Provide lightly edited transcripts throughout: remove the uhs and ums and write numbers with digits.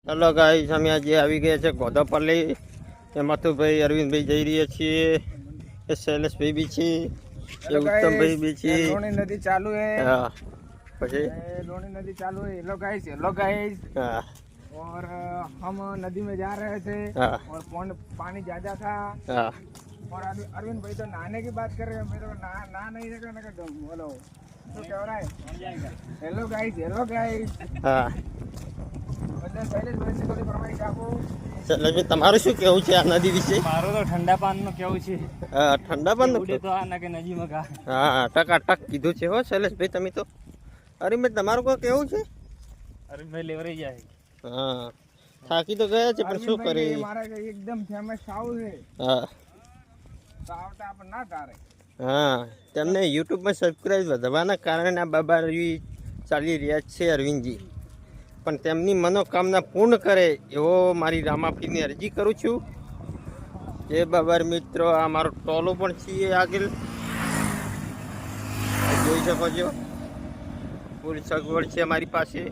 Hello guys, અમે આજે આવી ગયા છે ગોદાપલ્લી. એમાં તો ભાઈ અરવિંદભાઈ જઈ રહ્યા છીએ, એ શૈલેષભાઈ બી છે, એ ઉત્તમભાઈ બી છે. लोनी नदी चालू है। हाँ પછી लोनी नदी चालू है। हेलो गाइस हाँ और हम नदी में जा रहे थे हाँ और पानी ज्यादा था हाँ और अरविंद भाई तो नहाने की बात कर रहे हैं। मेरे को नहा नहीं रखा। बोलो तो क्या हो रहा है? हेलो गाइस હા शैलेष भाई से थोड़ी फरमाइश आपको। શૈલેષભાઈ તમારું શું કેવું છે આ નદી વિશે? મારું તો ઠંડા પાનનું કેવું છે. હા, ઠંડા પાનનું ઉડે તો આ ના કે નજીમાં કા. હા, ટકાટક કીધું છે હો શૈલેષભાઈ તમે તો. અરવિંદભાઈ તમારું કોઈ કેવું છે? અરવિંદભાઈ લેવરાઈ જાય. હા, થાકી તો ગયા છે પણ શું કરે. हमारा एकदम फेमस साहू है। હા सावटा अपन ना तारे। હા, તેમને યુટ્યુબમાં સબસ્ક્રાઈબ વધવાના કારણે આ બાબા ચાલી રહ્યા છે અરવિંદજી. પણ તેમની મનોકામના પૂર્ણ કરે એવો મારી રામાફીની અરજી કરું છું. જે બાબર મિત્રો, આ મારો ટોલો પણ છીએ આગળ જોઈ શકો છો. ફૂલ સગવડ છે અમારી પાસે.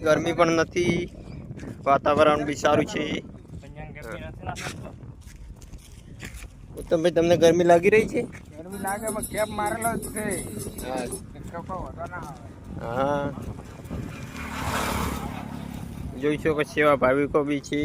ગરમી પણ નથી, વાતાવરણ બી સારું છે. ઉત્તમભાઈ, તમને ગરમી લાગી રહી છે? ગરમી લાગે પણ કેપ મારેલો જ છે। હા કપા વધો ના આવે। હા, જોઈ શકો છો એવા ભાવિકો બી છે.